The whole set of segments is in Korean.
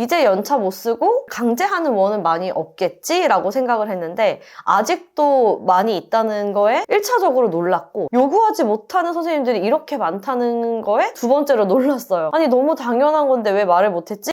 이제 연차 못 쓰고 강제하는 원은 많이 없겠지? 라고 생각을 했는데 아직도 많이 있다는 거에 1차적으로 놀랐고 요구하지 못하는 선생님들이 이렇게 많다는 거에 두 번째로 놀랐어요. 아니 너무 당연한 건데 왜 말을 못했지?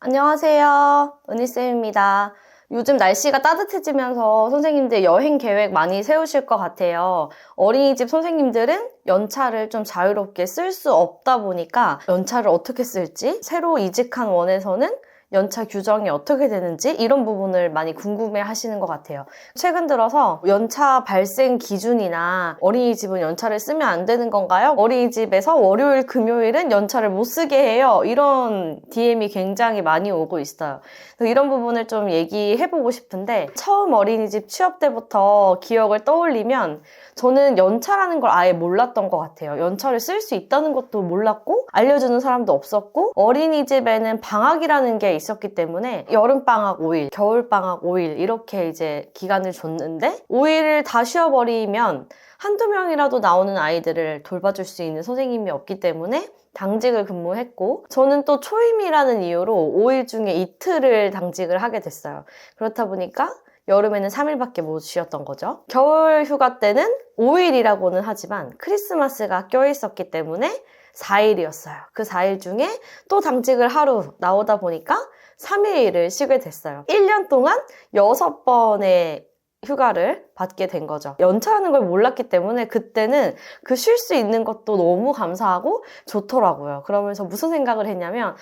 안녕하세요. 은희쌤입니다. 요즘 날씨가 따뜻해지면서 선생님들 여행 계획 많이 세우실 것 같아요. 어린이집 선생님들은 연차를 좀 자유롭게 쓸 수 없다 보니까 연차를 어떻게 쓸지, 새로 이직한 원에서는 연차 규정이 어떻게 되는지 이런 부분을 많이 궁금해 하시는 것 같아요. 최근 들어서 연차 발생 기준이나 어린이집은 연차를 쓰면 안 되는 건가요? 어린이집에서 월요일, 금요일은 연차를 못 쓰게 해요. 이런 DM이 굉장히 많이 오고 있어요. 그래서 이런 부분을 좀 얘기해보고 싶은데 처음 어린이집 취업 때부터 기억을 떠올리면 저는 연차라는 걸 아예 몰랐던 것 같아요. 연차를 쓸 수 있다는 것도 몰랐고 알려주는 사람도 없었고 어린이집에는 방학이라는 게 있었기 때문에 여름방학 5일, 겨울방학 5일 이렇게 이제 기간을 줬는데 5일을 다 쉬어버리면 한두 명이라도 나오는 아이들을 돌봐줄 수 있는 선생님이 없기 때문에 당직을 근무했고 저는 또 초임이라는 이유로 5일 중에 이틀을 당직을 하게 됐어요. 그렇다 보니까 여름에는 3일밖에 못 쉬었던 거죠. 겨울 휴가 때는 5일이라고는 하지만 크리스마스가 껴있었기 때문에 4일이었어요. 그 4일 중에 또 당직을 하루 나오다 보니까 3일을 쉬게 됐어요. 1년 동안 6번의 휴가를 받게 된 거죠. 연차라는 걸 몰랐기 때문에 그때는 그 쉴 수 있는 것도 너무 감사하고 좋더라고요. 그러면서 무슨 생각을 했냐면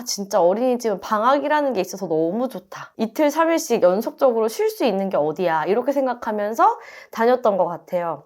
진짜 어린이집은 방학이라는 게 있어서 너무 좋다. 이틀 3일씩 연속적으로 쉴 수 있는 게 어디야 이렇게 생각하면서 다녔던 것 같아요.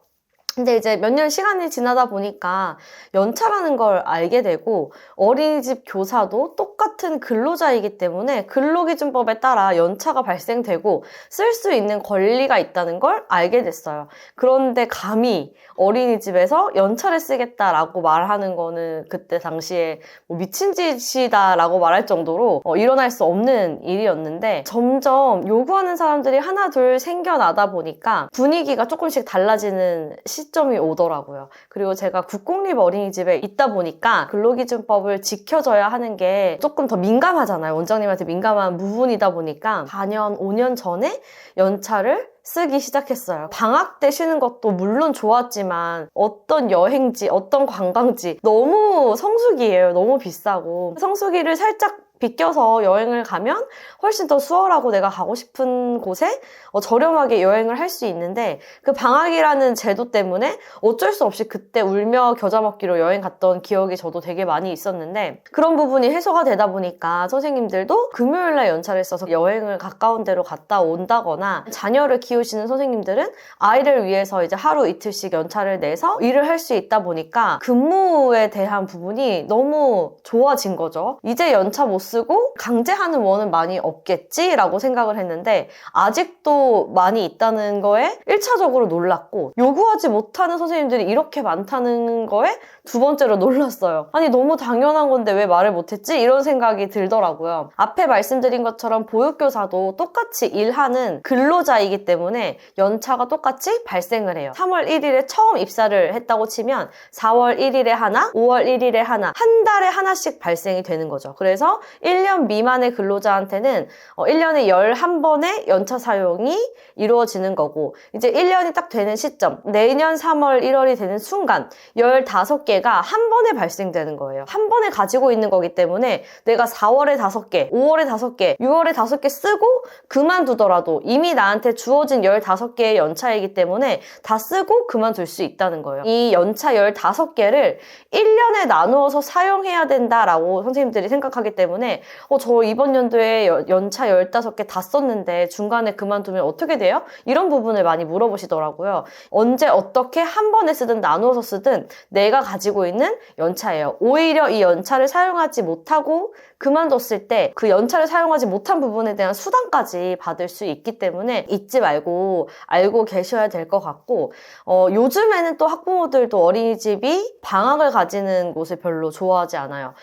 근데 이제 몇 년 시간이 지나다 보니까 연차라는 걸 알게 되고 어린이집 교사도 똑같은 근로자이기 때문에 근로기준법에 따라 연차가 발생되고 쓸 수 있는 권리가 있다는 걸 알게 됐어요. 그런데 감히 어린이집에서 연차를 쓰겠다라고 말하는 거는 그때 당시에 미친 짓이다라고 말할 정도로 일어날 수 없는 일이었는데 점점 요구하는 사람들이 하나 둘 생겨나다 보니까 분위기가 조금씩 달라지는 시점이 오더라고요. 그리고 제가 국공립 어린이집에 있다 보니까 근로기준법을 지켜줘야 하는 게 조금 더 민감하잖아요. 원장님한테 민감한 부분이다 보니까 4년, 5년 전에 연차를 쓰기 시작했어요. 방학 때 쉬는 것도 물론 좋았지만 어떤 여행지, 어떤 관광지 너무 성수기예요. 너무 비싸고 성수기를 살짝 비껴서 여행을 가면 훨씬 더 수월하고 내가 가고 싶은 곳에 저렴하게 여행을 할 수 있는데 그 방학이라는 제도 때문에 어쩔 수 없이 그때 울며 겨자 먹기로 여행 갔던 기억이 저도 되게 많이 있었는데 그런 부분이 해소가 되다 보니까 선생님들도 금요일날 연차를 써서 여행을 가까운 데로 갔다 온다거나 자녀를 키우시는 선생님들은 아이를 위해서 이제 하루 이틀씩 연차를 내서 일을 할 수 있다 보니까 근무에 대한 부분이 너무 좋아진 거죠. 이제 연차 못 쓰고 강제하는 원은 많이 없겠지라고 생각을 했는데 아직도 많이 있다는 거에 1차적으로 놀랐고 요구하지 못하는 선생님들이 이렇게 많다는 거에 두 번째로 놀랐어요. 아니 너무 당연한 건데 왜 말을 못했지? 이런 생각이 들더라고요. 앞에 말씀드린 것처럼 보육교사도 똑같이 일하는 근로자이기 때문에 연차가 똑같이 발생을 해요. 3월 1일에 처음 입사를 했다고 치면 4월 1일에 하나, 5월 1일에 하나, 한 달에 하나씩 발생이 되는 거죠. 그래서 1년 미만의 근로자한테는 1년에 11번의 연차 사용이 이루어지는 거고 이제 1년이 딱 되는 시점 내년 3월 1월이 되는 순간 15개가 한 번에 발생되는 거예요. 한 번에 가지고 있는 거기 때문에 내가 4월에 5개, 5월에 5개, 6월에 5개 쓰고 그만두더라도 이미 나한테 주어진 15개의 연차이기 때문에 다 쓰고 그만둘 수 있다는 거예요. 이 연차 15개를 1년에 나누어서 사용해야 된다라고 선생님들이 생각하기 때문에 저 이번 연도에 연차 15개 다 썼는데 중간에 그만두면 어떻게 돼요? 이런 부분을 많이 물어보시더라고요. 언제 어떻게 한 번에 쓰든 나누어서 쓰든 내가 가지고 있는 연차예요. 오히려 이 연차를 사용하지 못하고 그만뒀을 때 그 연차를 사용하지 못한 부분에 대한 수당까지 받을 수 있기 때문에 잊지 말고 알고 계셔야 될 것 같고 요즘에는 또 학부모들도 어린이집이 방학을 가지는 곳을 별로 좋아하지 않아요.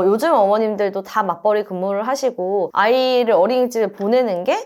요즘 어머님들도 다 맞벌이 근무를 하시고 아이를 어린이집에 보내는 게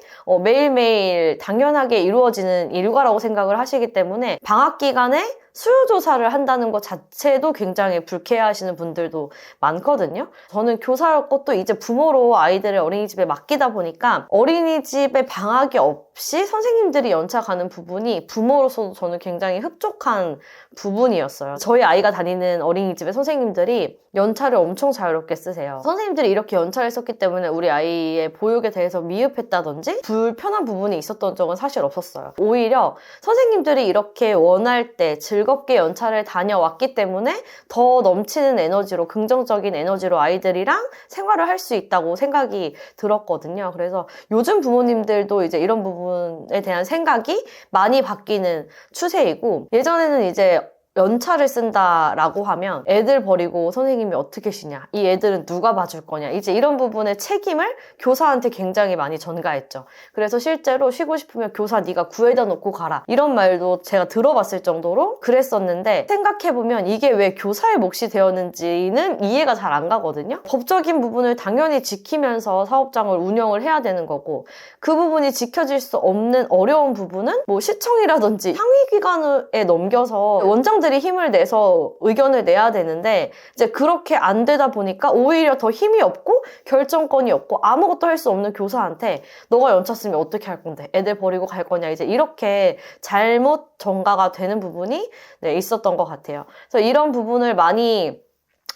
매일매일 당연하게 이루어지는 일과라고 생각을 하시기 때문에 방학 기간에 수요조사를 한다는 것 자체도 굉장히 불쾌해하시는 분들도 많거든요. 저는 교사였고 또 이제 부모로 아이들을 어린이집에 맡기다 보니까 어린이집에 방학이 없이 선생님들이 연차 가는 부분이 부모로서도 저는 굉장히 흡족한 부분이었어요. 저희 아이가 다니는 어린이집의 선생님들이 연차를 엄청 자유롭게 쓰세요. 선생님들이 이렇게 연차를 썼기 때문에 우리 아이의 보육에 대해서 미흡했다든지 불편한 부분이 있었던 적은 사실 없었어요. 오히려 선생님들이 이렇게 원할 때 즐겁게 연차를 다녀왔기 때문에 더 넘치는 에너지로, 긍정적인 에너지로 아이들이랑 생활을 할 수 있다고 생각이 들었거든요. 그래서 요즘 부모님들도 이제 이런 부분에 대한 생각이 많이 바뀌는 추세이고, 예전에는 이제 연차를 쓴다라고 하면 애들 버리고 선생님이 어떻게 쉬냐, 이 애들은 누가 봐줄 거냐, 이제 이런 부분의 책임을 교사한테 굉장히 많이 전가했죠. 그래서 실제로 쉬고 싶으면 교사 네가 구해다 놓고 가라, 이런 말도 제가 들어봤을 정도로 그랬었는데, 생각해보면 이게 왜 교사의 몫이 되었는지는 이해가 잘 안 가거든요. 법적인 부분을 당연히 지키면서 사업장을 운영을 해야 되는 거고, 그 부분이 지켜질 수 없는 어려운 부분은 뭐 시청이라든지 상위기관에 넘겨서 원장 들이 힘을 내서 의견을 내야 되는데, 이제 그렇게 안 되다 보니까 오히려 더 힘이 없고 결정권이 없고 아무것도 할 수 없는 교사한테 너가 연차 쓰면 어떻게 할 건데, 애들 버리고 갈 거냐, 이제 이렇게 잘못 전가가 되는 부분이 있었던 것 같아요. 그래서 이런 부분을 많이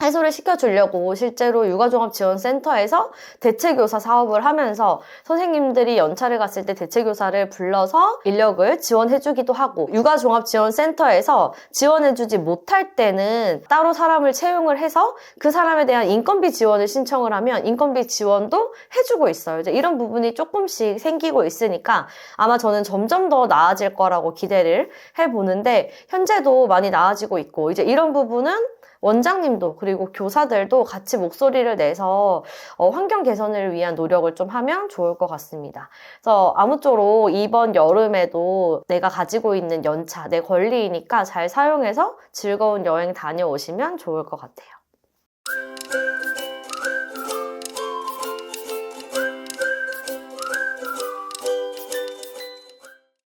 해소를 시켜주려고 실제로 육아종합지원센터에서 대체교사 사업을 하면서 선생님들이 연차를 갔을 때 대체교사를 불러서 인력을 지원해주기도 하고, 육아종합지원센터에서 지원해주지 못할 때는 따로 사람을 채용을 해서 그 사람에 대한 인건비 지원을 신청을 하면 인건비 지원도 해주고 있어요. 이제 이런 부분이 조금씩 생기고 있으니까 아마 저는 점점 더 나아질 거라고 기대를 해보는데, 현재도 많이 나아지고 있고, 이제 이런 부분은 원장님도 그리고 교사들도 같이 목소리를 내서 환경 개선을 위한 노력을 좀 하면 좋을 것 같습니다. 그래서 아무쪼록 이번 여름에도 내가 가지고 있는 연차, 내 권리이니까 잘 사용해서 즐거운 여행 다녀오시면 좋을 것 같아요.